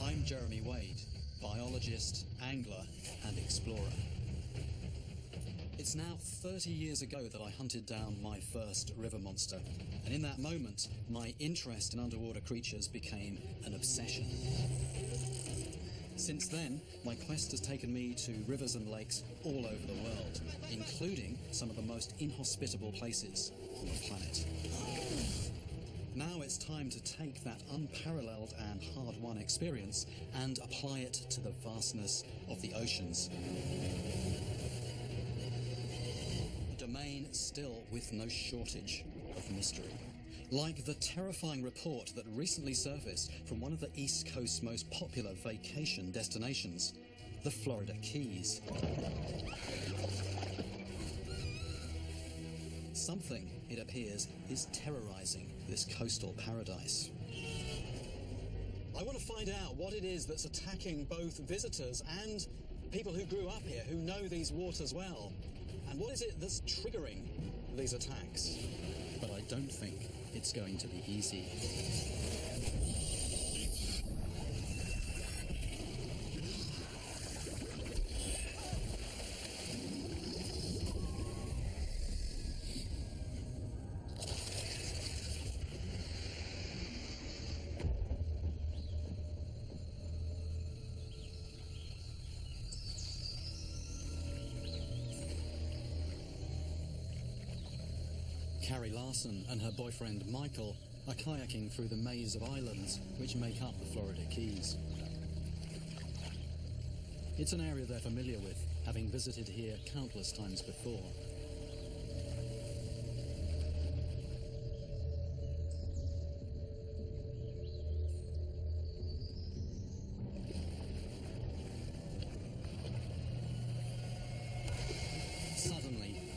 I'm Jeremy Wade, biologist, angler, and explorer. It's now 30 years ago that I hunted down my first river monster, and in that moment, my interest in underwater creatures became an obsession. Since then, my quest has taken me to rivers and lakes all over the world, including some of the most inhospitable places on the planet. Now it's time to take that unparalleled and hard-won experience and apply it to the vastness of the oceans. A domain still with no shortage of mystery. Like the terrifying report that recently surfaced from one of the East Coast's most popular vacation destinations, the Florida Keys. Something, it appears, is terrorizing this coastal paradise. I want to find out what it is that's attacking both visitors and people who grew up here, who know these waters well. And what is it that's triggering these attacks? But I don't think it's going to be easy. Carrie Larson and her boyfriend Michael are kayaking through the maze of islands which make up the Florida Keys. It's an area they're familiar with, having visited here countless times before.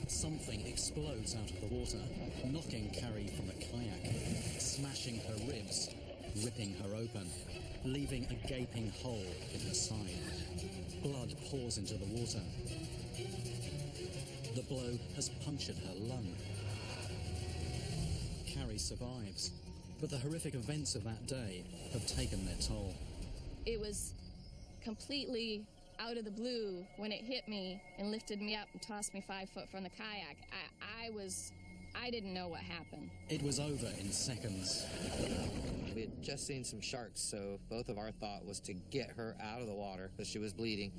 Something explodes out of the water, knocking Carrie from the kayak, smashing her ribs, ripping her open, leaving a gaping hole in her side. Blood pours into the water. The blow has punctured her lung. Carrie survives, but the horrific events of that day have taken their toll. It was completely out of the blue when it hit me and lifted me up and tossed me 5 foot from the kayak. I didn't know what happened. It was over in seconds. We had just seen some sharks, so both of our thought was to get her out of the water because she was bleeding.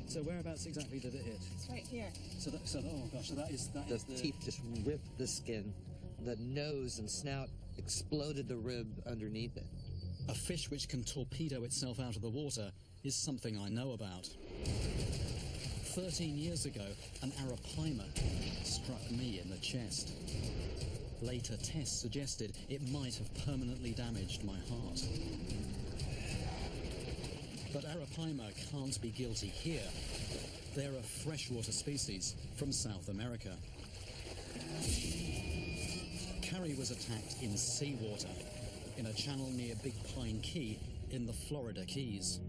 So whereabouts exactly did it hit? It's right here. So that is the teeth just ripped the skin. The nose and snout exploded the rib underneath it. A fish which can torpedo itself out of the water is something I know about. 13 years ago, an arapaima struck me in the chest. Later tests suggested it might have permanently damaged my heart. But arapaima can't be guilty here. They're a freshwater species from South America. Carrie was attacked in seawater, in a channel near Big Pine Key in the Florida Keys.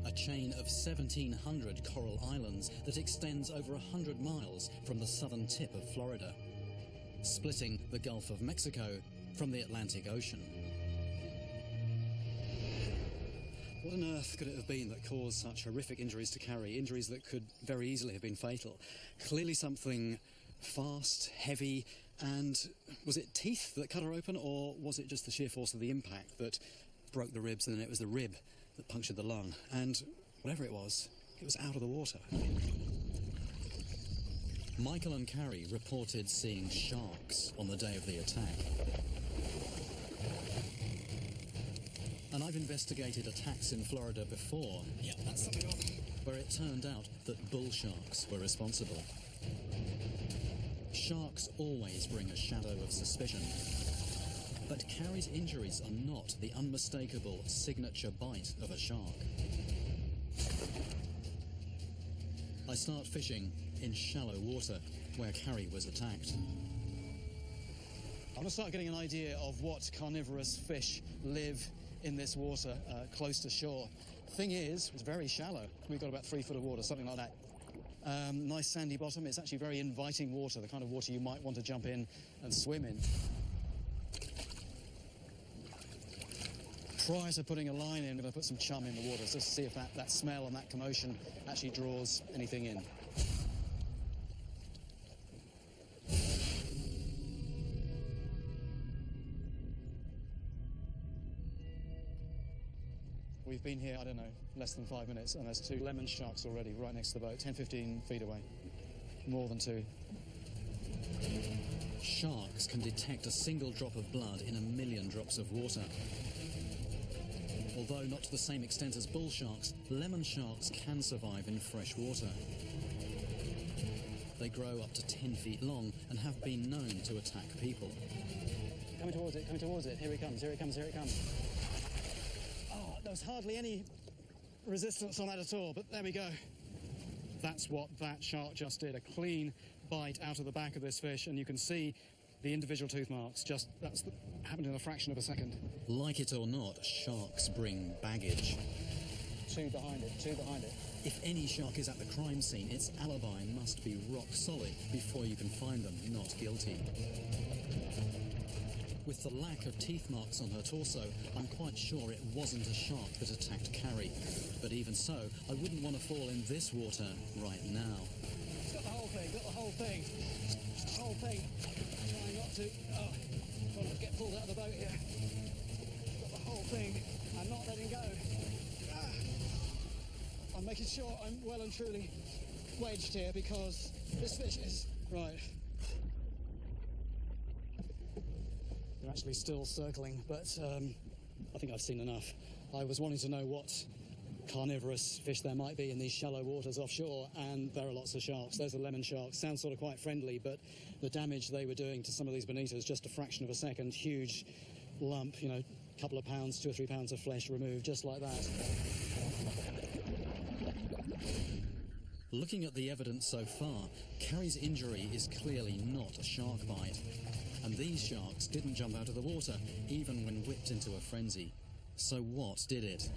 A chain of 1,700 coral islands that extends over 100 miles from the southern tip of Florida, splitting the Gulf of Mexico from the Atlantic Ocean. What on earth could it have been that caused such horrific injuries to Carrie, injuries that could very easily have been fatal? Clearly something fast, heavy, and was it teeth that cut her open, or was it just the sheer force of the impact that broke the ribs, and then it was the rib that punctured the lung? And whatever it was out of the water. Michael and Carrie reported seeing sharks on the day of the attack. And I've investigated attacks in Florida before, where it turned out that bull sharks were responsible. Sharks always bring a shadow of suspicion. But Carrie's injuries are not the unmistakable signature bite of a shark. I start fishing in shallow water where Carrie was attacked. I want to start getting an idea of what carnivorous fish live in this water close to shore. Thing is, it's very shallow. We've got about 3 foot of water, something like that. Nice sandy bottom. It's actually very inviting water, the kind of water you might want to jump in and swim in. Prior to putting a line in, I'm going to put some chum in the water just to see if that smell and that commotion actually draws anything in. We've been here, I don't know, less than 5 minutes, and there's 2 lemon sharks already right next to the boat, 10-15 feet away. More than 2. Sharks can detect a single drop of blood in 1 million drops of water. Although not to the same extent as bull sharks, lemon sharks can survive in fresh water. They grow up to 10 feet long and have been known to attack people. Coming towards it. Here he comes. Oh, there was hardly any resistance on that at all, but there we go. That's what that shark just did, a clean bite out of the back of this fish, and you can see the individual tooth marks. Happened in a fraction of a second. Like it or not, sharks bring baggage. 2 behind it. If any shark is at the crime scene, its alibi must be rock solid before you can find them not guilty. With the lack of teeth marks on her torso, I'm quite sure it wasn't a shark that attacked Carrie. But even so, I wouldn't want to fall in this water right now. It's got the whole thing. Trying not to... trying to get pulled out of the boat here. Got the whole thing. I'm not letting go. I'm making sure I'm well and truly wedged here because this fish is... Right. They're actually still circling, but I think I've seen enough. I was wanting to know what carnivorous fish there might be in these shallow waters offshore, and there are lots of sharks. Those are lemon sharks. Sounds sort of quite friendly, but the damage they were doing to some of these bonitas, just a fraction of a second, huge lump, a couple of pounds, 2 or 3 pounds of flesh removed, just like that. Looking at the evidence so far, Carrie's injury is clearly not a shark bite. And these sharks didn't jump out of the water, even when whipped into a frenzy. So what did it?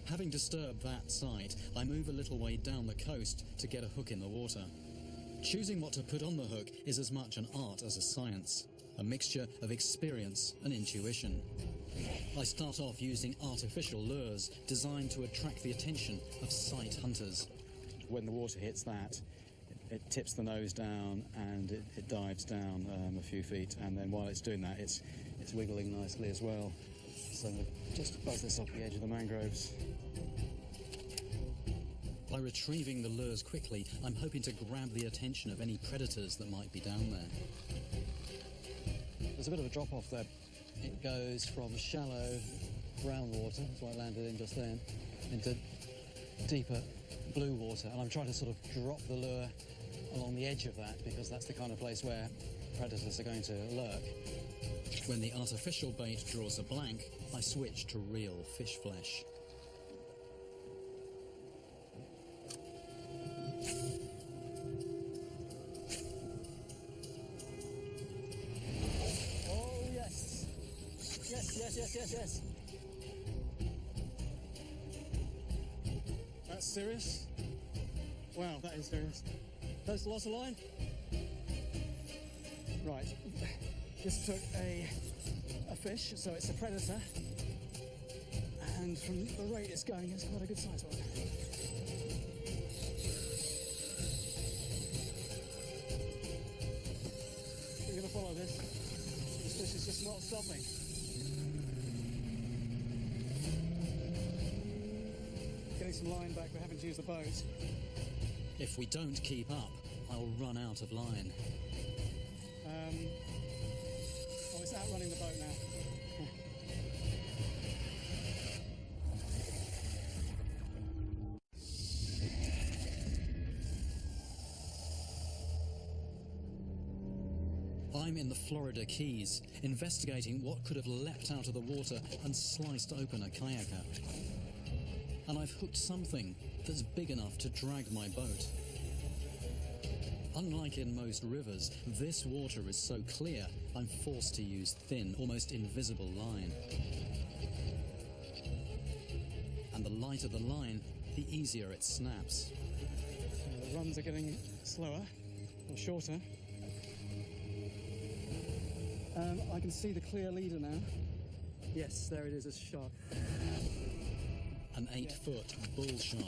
Having disturbed that site, I move a little way down the coast to get a hook in the water. Choosing what to put on the hook is as much an art as a science, a mixture of experience and intuition. I start off using artificial lures designed to attract the attention of sight hunters. When the water hits that, it tips the nose down and it dives down a few feet, and then while it's doing that, it's wiggling nicely as well. So just buzz this off the edge of the mangroves. By retrieving the lures quickly, I'm hoping to grab the attention of any predators that might be down there. There's a bit of a drop-off there. It goes from shallow brown water, that's what I landed in just then, into deeper blue water, and I'm trying to sort of drop the lure along the edge of that because that's the kind of place where predators are going to lurk. When the artificial bait draws a blank, I switch to real fish flesh. Oh, yes. Yes. That's serious? Wow, that is serious. That's lost a line? Right. This took a fish, so it's a predator. And from the rate it's going, it's quite a good size one. We're going to follow this. This fish is just not stopping. Getting some line back, we're having to use the boat. If we don't keep up, I'll run out of line. It's outrunning the boat now. I'm in the Florida Keys, investigating what could have leapt out of the water and sliced open a kayaker. And I've hooked something that's big enough to drag my boat. Unlike in most rivers, this water is so clear, I'm forced to use thin, almost invisible line. And the lighter the line, the easier it snaps. So the runs are getting slower, or shorter. I can see the clear leader now. Yes, there it is, it's sharp. An 8-foot bull shark.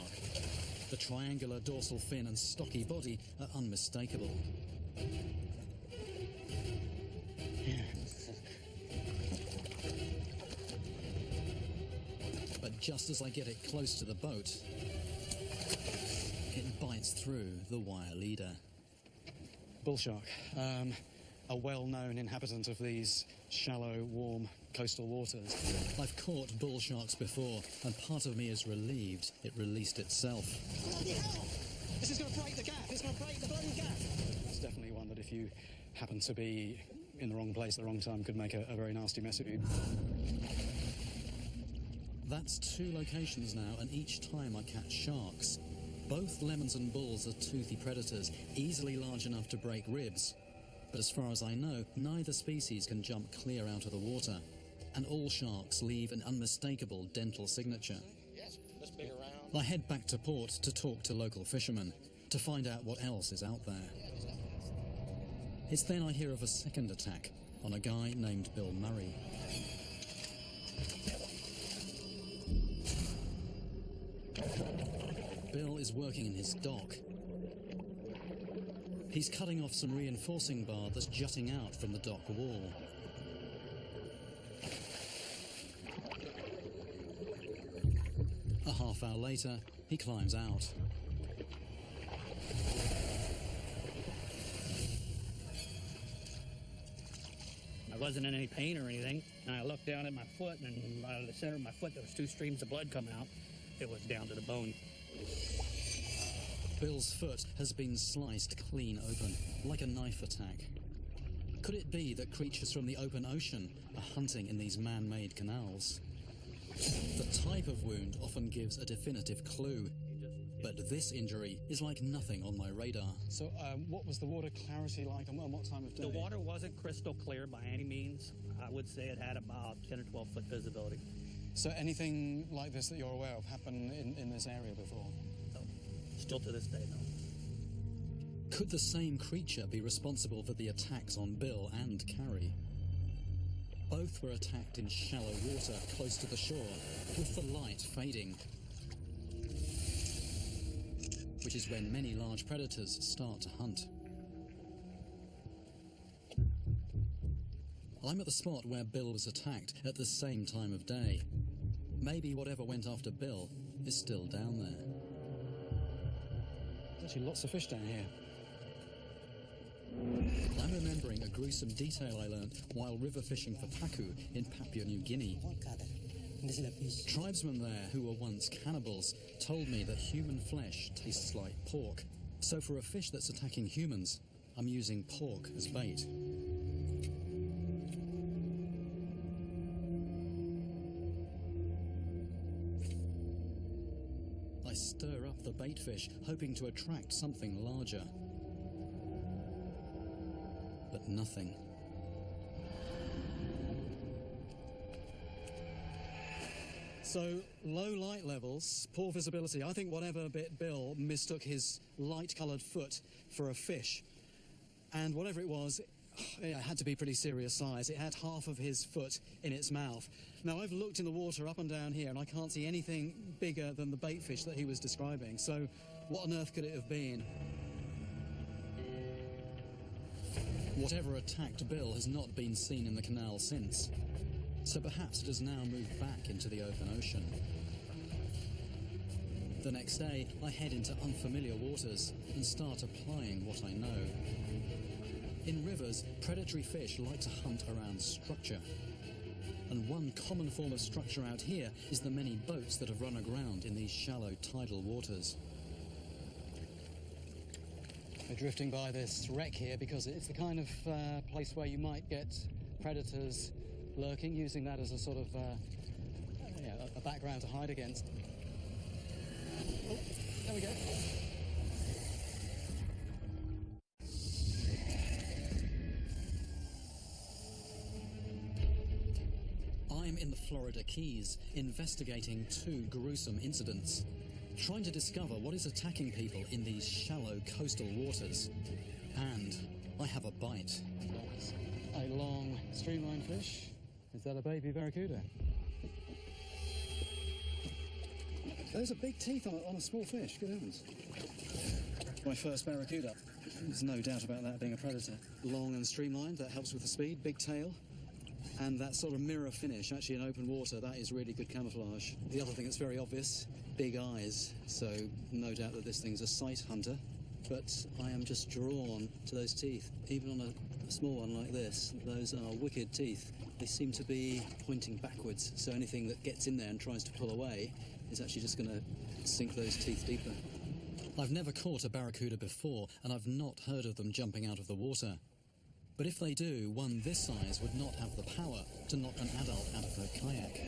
The triangular dorsal fin and stocky body are unmistakable. But just as I get it close to the boat, it bites through the wire leader. Bull shark, a well-known inhabitant of these shallow, warm coastal waters. I've caught bull sharks before, and part of me is relieved it released itself. Bloody hell! This is going to break the gaff! It's going to break the bloody gaff! It's definitely one that if you happen to be in the wrong place at the wrong time could make a very nasty mess of you. That's 2 locations now, and each time I catch sharks. Both lemons and bulls are toothy predators, easily large enough to break ribs. But as far as I know, neither species can jump clear out of the water. And all sharks leave an unmistakable dental signature. Yes, let's big around. I head back to port to talk to local fishermen, to find out what else is out there. It's then I hear of a second attack on a guy named Bill Murray. Bill is working in his dock. He's cutting off some reinforcing bar that's jutting out from the dock wall. A half hour later, he climbs out. I wasn't in any pain or anything, and I looked down at my foot, and out of the center of my foot there was 2 streams of blood coming out. It was down to the bone. Bill's foot has been sliced clean open, like a knife attack. Could it be that creatures from the open ocean are hunting in these man-made canals? The type of wound often gives a definitive clue, but this injury is like nothing on my radar. So, what was the water clarity like, and what time of day? The water wasn't crystal clear by any means. I would say it had about 10 or 12 foot visibility. So, anything like this that you're aware of happened in this area before? So, still to this day, no. Could the same creature be responsible for the attacks on Bill and Carrie? Both were attacked in shallow water close to the shore, with the light fading, which is when many large predators start to hunt. I'm at the spot where Bill was attacked at the same time of day. Maybe whatever went after Bill is still down there. There's actually lots of fish down here. I'm remembering a gruesome detail I learnt while river fishing for pacu in Papua New Guinea. Tribesmen there who were once cannibals told me that human flesh tastes like pork. So for a fish that's attacking humans, I'm using pork as bait. I stir up the bait fish, hoping to attract something larger. But nothing. So, low light levels, poor visibility. I think whatever bit Bill mistook his light-coloured foot for a fish. And whatever it was, it had to be pretty serious size. It had half of his foot in its mouth. Now, I've looked in the water up and down here, and I can't see anything bigger than the bait fish that he was describing. So, what on earth could it have been? Whatever attacked Bill has not been seen in the canal since. So perhaps it has now moved back into the open ocean. The next day, I head into unfamiliar waters and start applying what I know. In rivers, predatory fish like to hunt around structure. And one common form of structure out here is the many boats that have run aground in these shallow tidal waters. We're drifting by this wreck here because it's the kind of place where you might get predators lurking, using that as a sort of a background to hide against. Oh, there we go. I'm in the Florida Keys, investigating 2 gruesome incidents, trying to discover what is attacking people in these shallow coastal waters. And I have a bite. That's a long streamline fish. Is that a baby barracuda? Those are big teeth on a small fish. Good heavens. My first barracuda. There's no doubt about that being a predator. Long and streamlined, that helps with the speed. Big tail. And that sort of mirror finish, actually in open water, that is really good camouflage. The other thing that's very obvious, big eyes. So no doubt that this thing's a sight hunter. But I am just drawn to those teeth. Even on a small one like this, those are wicked teeth. They seem to be pointing backwards, so anything that gets in there and tries to pull away is actually just going to sink those teeth deeper. I've never caught a barracuda before, and I've not heard of them jumping out of the water. But if they do, one this size would not have the power to knock an adult out of her kayak.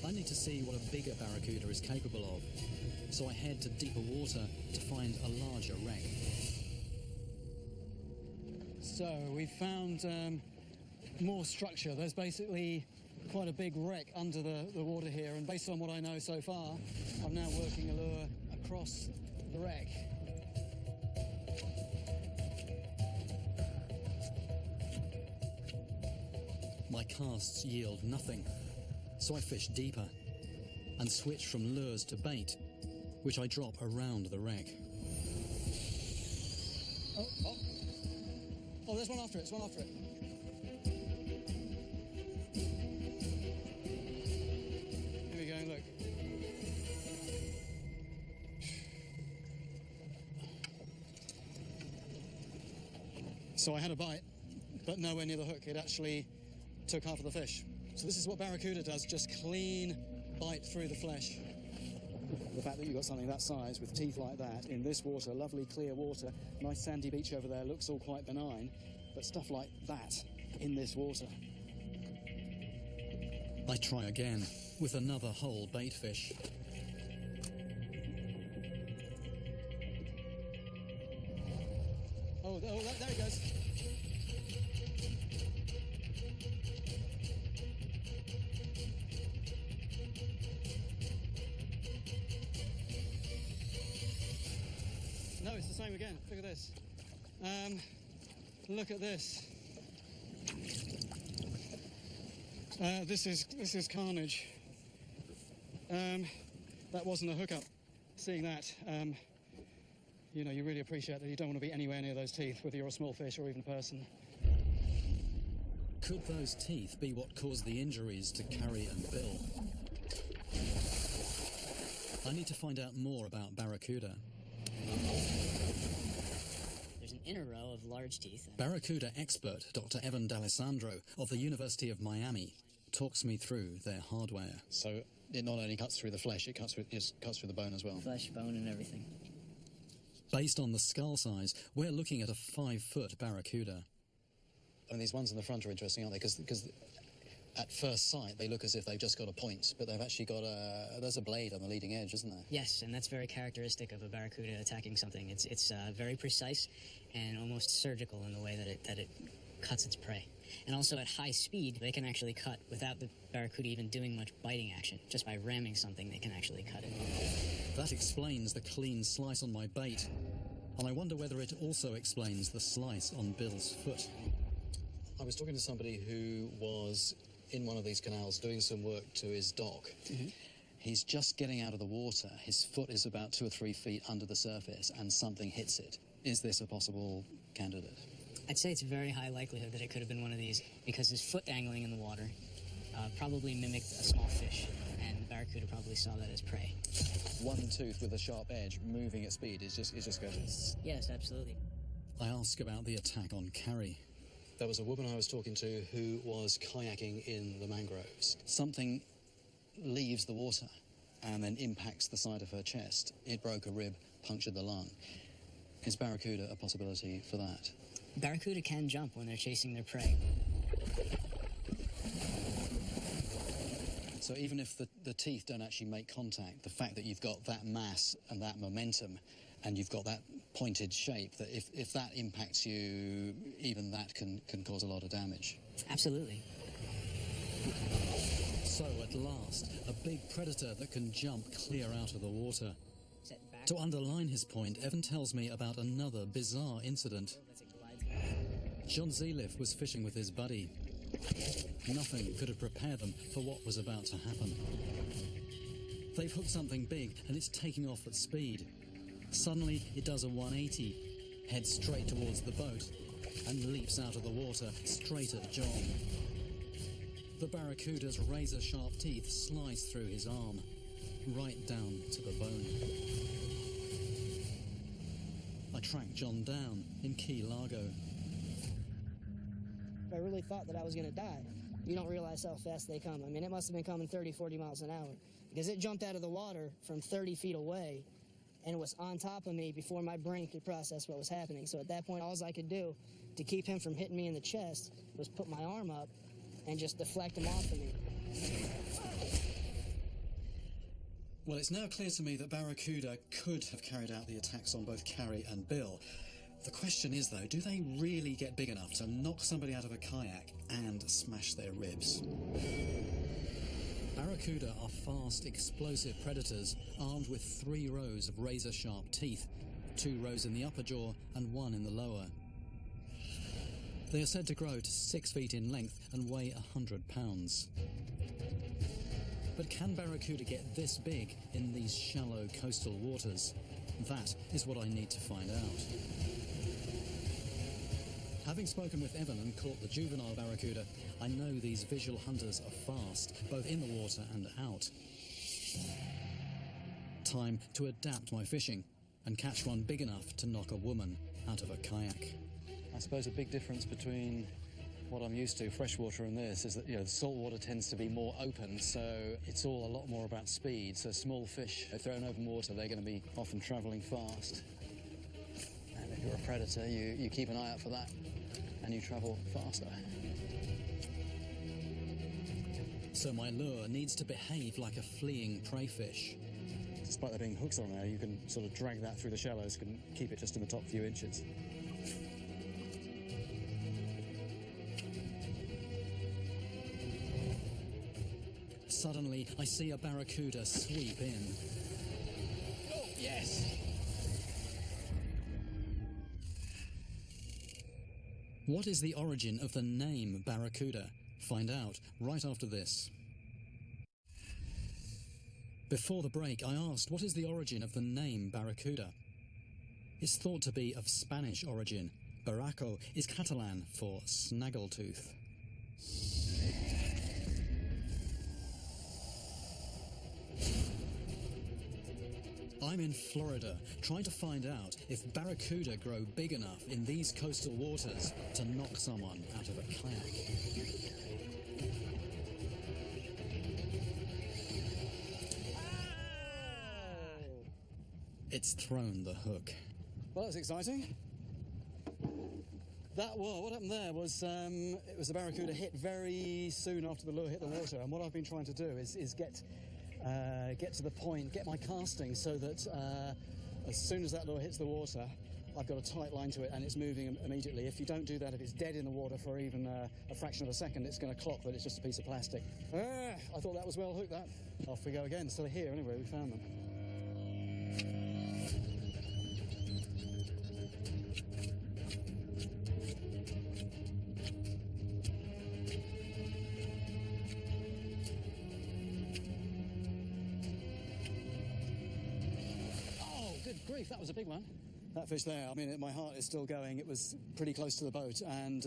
I need to see what a bigger barracuda is capable of, so I head to deeper water to find a larger wreck. So we found more structure. There's basically quite a big wreck under the water here, and based on what I know so far, I'm now working a lure across the wreck. My casts yield nothing, so I fish deeper and switch from lures to bait, which I drop around the wreck. Oh, there's one after it, there's one after it. Here we go, look. So I had a bite, but nowhere near the hook. It actually took half of the fish. So this is what barracuda does, just clean bite through the flesh. The fact that you've got something that size with teeth like that in this water, lovely clear water, nice sandy beach over there, looks all quite benign, but stuff like that in this water. I try again with another whole bait fish. Oh, there he goes. No, it's the same again. Look at this. Look at this. This is carnage. That wasn't a hookup. Seeing that, you know, you really appreciate that you don't want to be anywhere near those teeth, whether you're a small fish or even a person. Could those teeth be what caused the injuries to Carrie and Bill? I need to find out more about barracuda. There's an inner row of large teeth. Barracuda expert Dr. Evan D'Alessandro of the University of Miami talks me through their hardware. So it not only cuts through the flesh, it cuts through the bone as well. Flesh, bone, and everything. Based on the skull size, we're looking at a 5-foot barracuda. And these ones in the front are interesting, aren't they? Because at first sight, they look as if they've just got a point, but they've actually got there's a blade on the leading edge, isn't there? Yes, and that's very characteristic of a barracuda attacking something. It's very precise and almost surgical in the way that it cuts its prey. And also at high speed, they can actually cut without the barracuda even doing much biting action. Just by ramming something, they can actually cut it. That explains the clean slice on my bait, and I wonder whether it also explains the slice on Bill's foot. I was talking to somebody who was in one of these canals doing some work to his dock. Mm-hmm. He's just getting out of the water. His foot is about 2 or 3 feet under the surface, and something hits it. Is this a possible candidate? I'd say it's a very high likelihood that it could have been one of these, because his foot dangling in the water probably mimicked a small fish, and the barracuda probably saw that as prey. One tooth with a sharp edge moving at speed is just good. Yes, absolutely. I ask about the attack on Carrie. There was a woman I was talking to who was kayaking in the mangroves. Something leaves the water and then impacts the side of her chest. It broke a rib, punctured the lung. Is barracuda a possibility for that? Barracuda can jump when they're chasing their prey. So even if the teeth don't actually make contact, the fact that you've got that mass and that momentum and you've got that pointed shape, that if that impacts you, even that can cause a lot of damage. Absolutely. So at last, a big predator that can jump clear out of the water. To underline his point, Evan tells me about another bizarre incident. John Zeliff was fishing with his buddy. Nothing could have prepared them for what was about to happen. They've hooked something big and it's taking off at speed. Suddenly, it does a 180, heads straight towards the boat, and leaps out of the water straight at John. The barracuda's razor-sharp teeth slice through his arm, right down to the bone. I track John down in Key Largo. I really thought that I was going to die. You don't realize how fast they come. I mean, it must have been coming 30, 40 miles an hour, because it jumped out of the water from 30 feet away, and it was on top of me before my brain could process what was happening. So at that point, all I could do to keep him from hitting me in the chest was put my arm up and just deflect him off of me. Well, it's now clear to me that Barracuda could have carried out the attacks on both Carrie and Bill. The question is, though, do they really get big enough to knock somebody out of a kayak and smash their ribs? Barracuda are fast, explosive predators armed with 3 rows of razor-sharp teeth, 2 rows in the upper jaw and 1 in the lower. They are said to grow to 6 feet in length and weigh 100 pounds. But can barracuda get this big in these shallow coastal waters? That is what I need to find out. Having spoken with Evan and caught the juvenile barracuda, I know these visual hunters are fast, both in the water and out. Time to adapt my fishing and catch one big enough to knock a woman out of a kayak. I suppose a big difference between what I'm used to, freshwater, and this, is that, the saltwater tends to be more open, so it's all a lot more about speed. So small fish, if they're in open water, they're going to be often travelling fast. And if you're a predator, you keep an eye out for that, and you travel faster. So my lure needs to behave like a fleeing prey fish. Despite there being hooks on there, you can sort of drag that through the shallows, can keep it just in the top few inches. Suddenly, I see a barracuda sweep in. Oh, yes! What is the origin of the name barracuda? Find out right after this. Before the break, I asked, what is the origin of the name barracuda? It's thought to be of Spanish origin. Barraco is Catalan for snaggletooth. I'm in Florida, trying to find out if barracuda grow big enough in these coastal waters to knock someone out of a kayak. It's thrown the hook. Well, that's exciting. What happened there was it was a barracuda hit very soon after the lure hit the water, and what I've been trying to do is get to the point, get my casting so that as soon as that lure hits the water, I've got a tight line to it and it's moving immediately. If you don't do that, if it's dead in the water for even a fraction of a second, it's going to clock that it's just a piece of plastic. I thought that was well hooked, that. Off we go again. So they're here anyway, we found them. Grief, that was a big one. That fish there, I mean, my heart is still going. It was pretty close to the boat and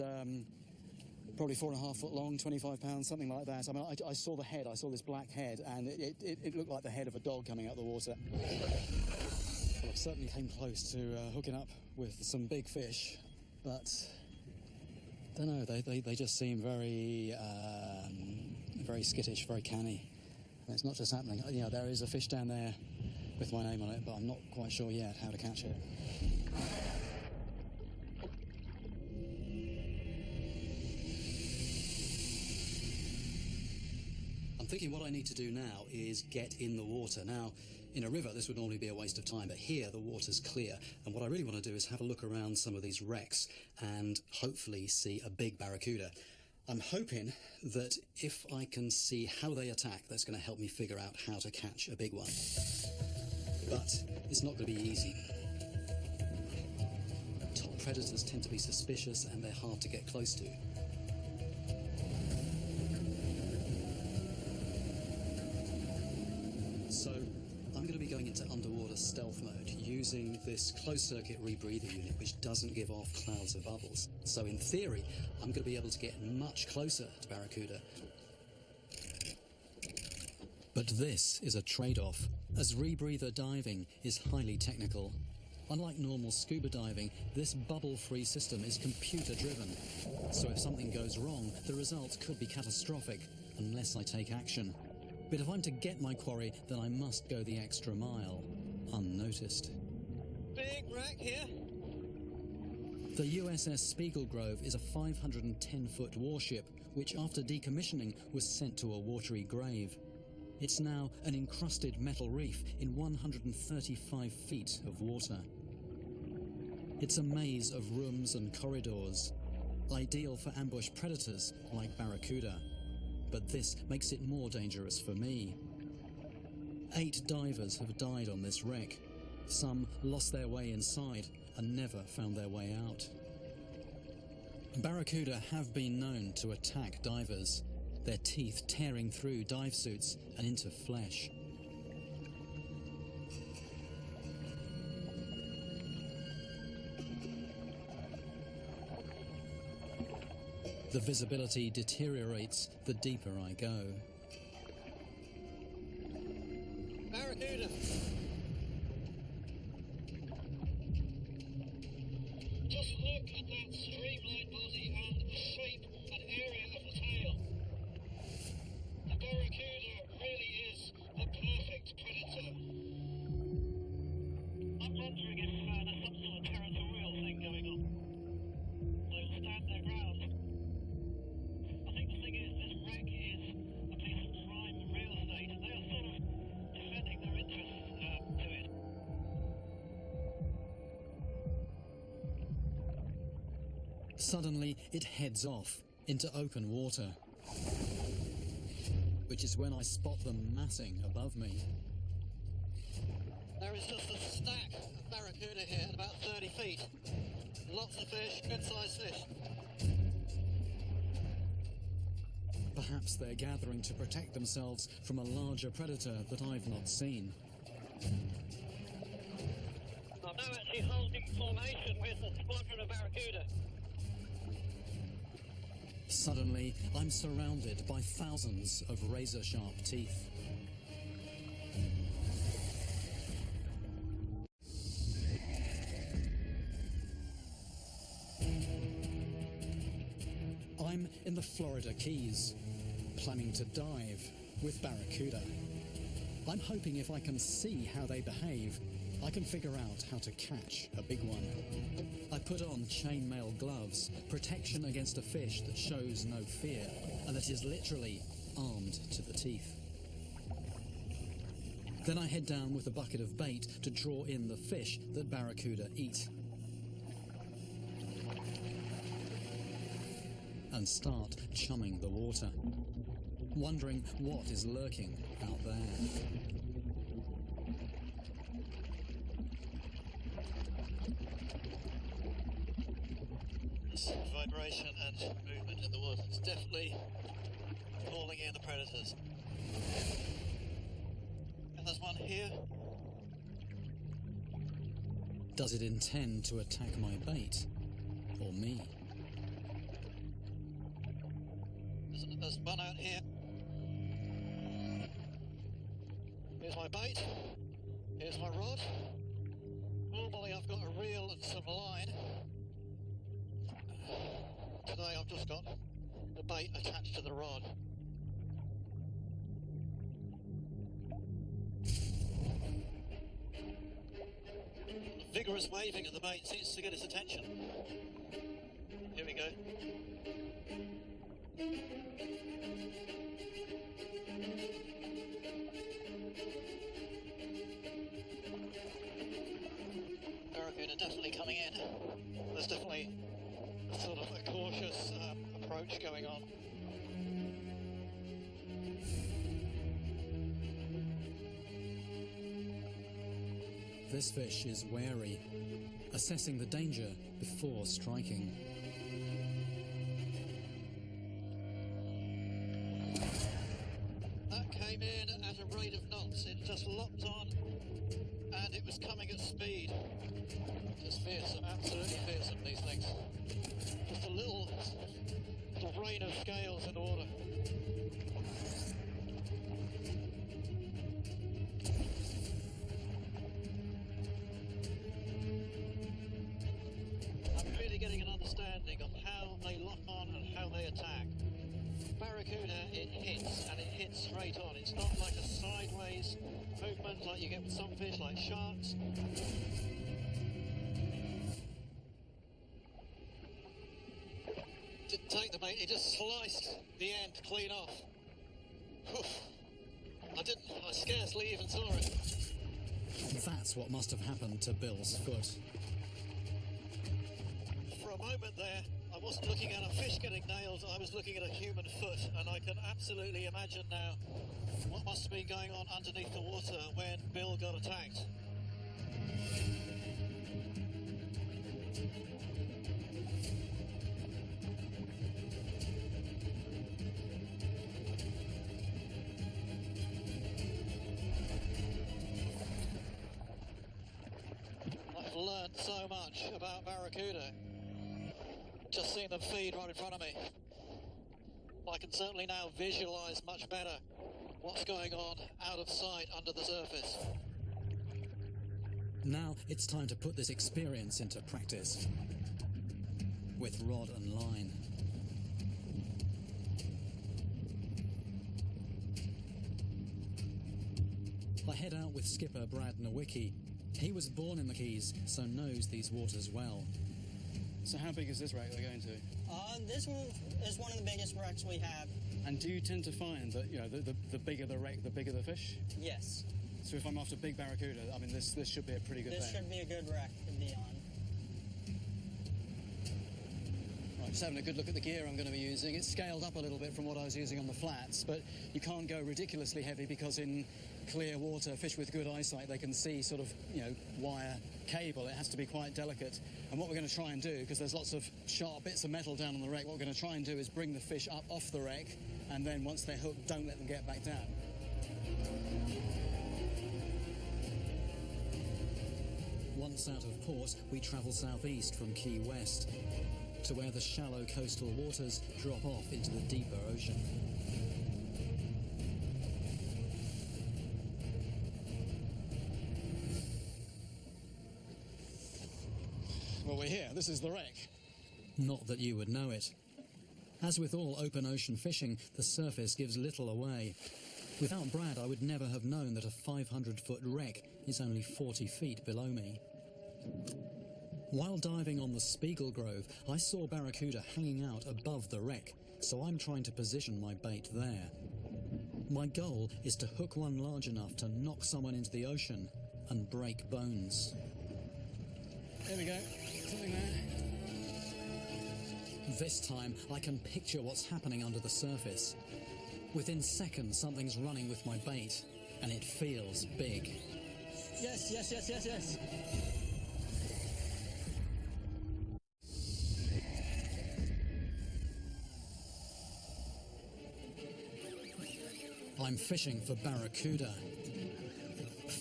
probably 4.5 foot long, 25 pounds, something like that. I mean, I saw the head, I saw this black head, and it looked like the head of a dog coming out of the water. Well, I certainly came close to hooking up with some big fish, but I don't know, they just seem very skittish, very canny. And it's not just happening. There is a fish down there with my name on it, but I'm not quite sure yet how to catch it. I'm thinking what I need to do now is get in the water. Now, in a river, this would normally be a waste of time, but here the water's clear, and what I really want to do is have a look around some of these wrecks and hopefully see a big barracuda. I'm hoping that if I can see how they attack, that's going to help me figure out how to catch a big one. But it's not going to be easy. Top predators tend to be suspicious and they're hard to get close to. into underwater stealth mode using this closed-circuit rebreather unit which doesn't give off clouds of bubbles. So in theory, I'm going to be able to get much closer to Barracuda. But this is a trade-off, as rebreather diving is highly technical. Unlike normal scuba diving, this bubble-free system is computer-driven. So if something goes wrong, the results could be catastrophic, unless I take action. But if I'm to get my quarry, then I must go the extra mile, unnoticed. Big wreck here. The USS Spiegelgrove is a 510-foot warship, which after decommissioning was sent to a watery grave. It's now an encrusted metal reef in 135 feet of water. It's a maze of rooms and corridors, ideal for ambush predators like Barracuda. But this makes it more dangerous for me. 8 divers have died on this wreck. Some lost their way inside and never found their way out. Barracuda have been known to attack divers, their teeth tearing through dive suits and into flesh. The visibility deteriorates the deeper I go. Barracuda. Just look at that streamlined body and the shape and area of the tail. The Barracuda really is the perfect predator. I'm wondering if there's some sort of territorial thing going on. They'll stand their ground. I think the thing is, this wreck is a piece of prime real estate, and they are sort of defending their interests to it. Suddenly, it heads off into open water, which is when I spot them massing above me. There is just a stack of Barracuda here at about 30 feet. Lots of fish, good-sized fish. Perhaps they're gathering to protect themselves from a larger predator that I've not seen. I'm now actually holding formation with a squadron of Barracuda. Suddenly, I'm surrounded by thousands of razor-sharp teeth. I'm in the Florida Keys, planning to dive with Barracuda. I'm hoping if I can see how they behave, I can figure out how to catch a big one. I put on chainmail gloves, protection against a fish that shows no fear and that is literally armed to the teeth. Then I head down with a bucket of bait to draw in the fish that Barracuda eat. And start chumming the water, wondering what is lurking out there. There's vibration and movement in the water. It's definitely calling in the predators. And there's one here. Does it intend to attack my bait or me? There's one out here. Here's my bait. Here's my rod. Normally I've got a reel and some line. Today I've just got the bait attached to the rod. The vigorous waving of the bait seems to get its attention. Here we go. Barracuda definitely coming in. There's definitely sort of a cautious approach going on. This fish is wary, assessing the danger before striking. That came came in at a rate of knots. It just locked on and it was coming at speed. Just fearsome, absolutely fearsome, these things. Just a little rain of scales in order. I'm really getting an understanding of how they lock on and how they attack. Barracuda, it hits, and it hits straight on. It's not like a sideways movement like you get with some fish, like sharks. Didn't take the bait, it just sliced the end clean off. Whew. I scarcely even saw it. That's what must have happened to Bill's foot. For a moment there, I wasn't looking at a fish getting nailed, I was looking at a human foot, and I can absolutely imagine now what must have been going on underneath the water when Bill got attacked. I've learned so much about barracuda. Just seeing them feed right in front of me. I can certainly now visualise much better what's going on out of sight under the surface. Now it's time to put this experience into practice with rod and line. I head out with skipper Brad Nowicki. He was born in the Keys, so knows these waters well. So how big is this wreck they're going to? This one is one of the biggest wrecks we have. And do you tend to find that, you know, the bigger the wreck, the bigger the fish? Yes. So if I'm after big barracuda, I mean, this should be a pretty good This thing. should be a good wreck to be on. Right, just having a good look at the gear I'm going to be using. It's scaled up a little bit from what I was using on the flats, but you can't go ridiculously heavy because in clear water, fish with good eyesight, they can see sort of, you know, wire cable. It has to be quite delicate. And what we're going to try and do, because there's lots of sharp bits of metal down on the wreck, what we're going to try and do is bring the fish up off the wreck, and then once they're hooked, don't let them get back down. Once out of port, we travel southeast from Key West to where the shallow coastal waters drop off into the deeper ocean. Well, we're here. This is the wreck. Not that you would know it. As with all open ocean fishing, the surface gives little away. Without Brad, I would never have known that a 500-foot wreck is only 40 feet below me. While diving on the Spiegel Grove, I saw barracuda hanging out above the wreck, so I'm trying to position my bait there. My goal is to hook one large enough to knock someone into the ocean and break bones. There we go. Something there. This time, I can picture what's happening under the surface. Within seconds, something's running with my bait, and it feels big. Yes, yes, yes, yes, yes. I'm fishing for barracuda.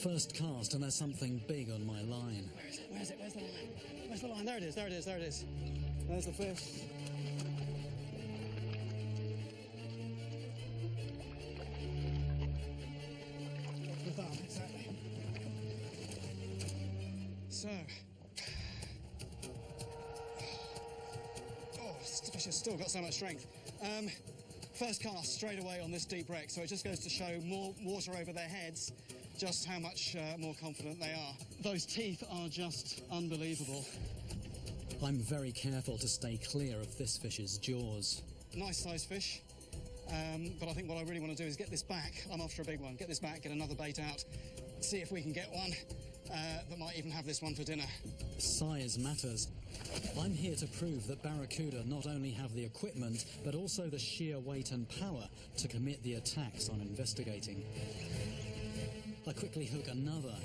First cast, and there's something big on my line. Where is it? Where is it? Where's the line? Where's the line? There it is, there it is, there it is. There's the fish. The thumb, exactly. So. Oh, this fish has still got so much strength. First cast straight away on this deep wreck, so it just goes to show more water over their heads, just how much more confident they are. Those teeth are just unbelievable. I'm very careful to stay clear of this fish's jaws. Nice sized fish, but I think what I really want to do is get this back. I'm after a big one. Get this back, get another bait out, see if we can get one that might even have this one for dinner. Size matters. I'm here to prove that barracuda not only have the equipment, but also the sheer weight and power to commit the attacks I'm investigating. I quickly hook another.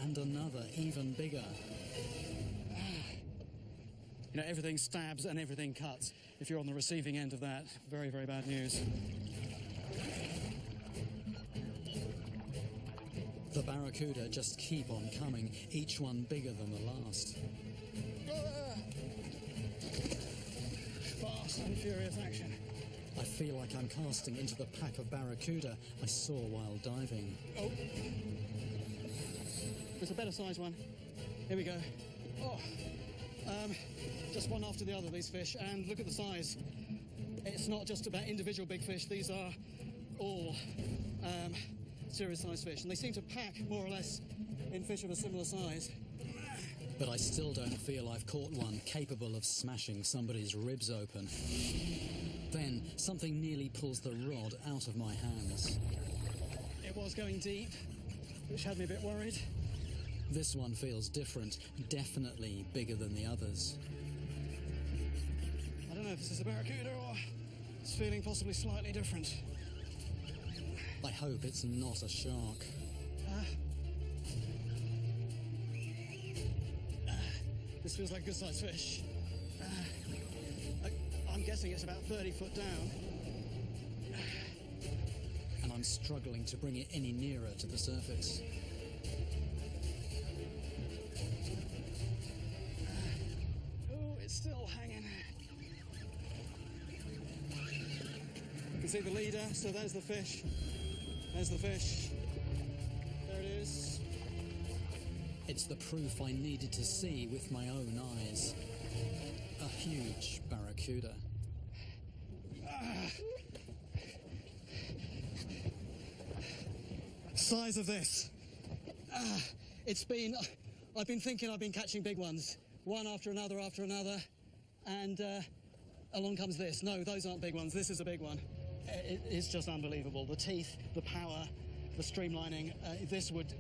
And another, even bigger. You know, everything stabs and everything cuts. If you're on the receiving end of that, very, very bad news. The barracuda just keep on coming, each one bigger than the last. Fast and furious action. I feel like I'm casting into the pack of barracuda I saw while diving. Oh. There's a better sized one. Here we go. Oh. Just one after the other, these fish, and look at the size. It's not just about individual big fish, these are all serious sized fish, and they seem to pack more or less in fish of a similar size. But I still don't feel I've caught one capable of smashing somebody's ribs open. Then something nearly pulls the rod out of my hands. It was going deep, which had me a bit worried. This one feels different, definitely bigger than the others. I don't know if this is a barracuda or it's feeling possibly slightly different. I hope it's not a shark. This feels like a good-sized fish. I'm guessing it's about 30 foot down. And I'm struggling to bring it any nearer to the surface. Oh, it's still hanging. You can see the leader, so there's the fish. There's the fish. There it is. It's the proof I needed to see with my own eyes. A huge barracuda. Size of this. I've been thinking I've been catching big ones, one after another, and along comes this. No, those aren't big ones. This is a big one. It's just unbelievable. The teeth, the power, the streamlining. This would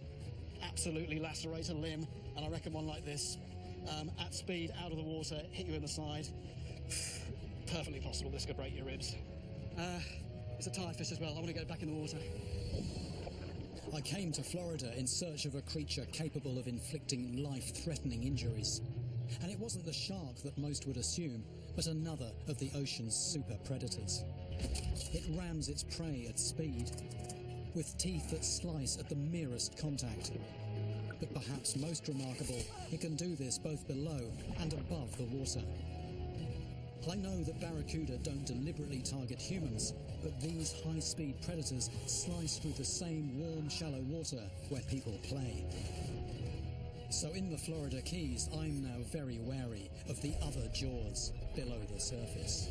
absolutely lacerate a limb, and I reckon one like this, at speed, out of the water, hit you in the side. Perfectly possible this could break your ribs. It's a tired fish as well. I want to go back in the water. I came to Florida in search of a creature capable of inflicting life-threatening injuries. And it wasn't the shark that most would assume, but another of the ocean's super predators. It rams its prey at speed, with teeth that slice at the merest contact. But perhaps most remarkable, it can do this both below and above the water. I know that barracuda don't deliberately target humans, but these high-speed predators slice through the same warm, shallow water where people play. So in the Florida Keys, I'm now very wary of the other jaws below the surface.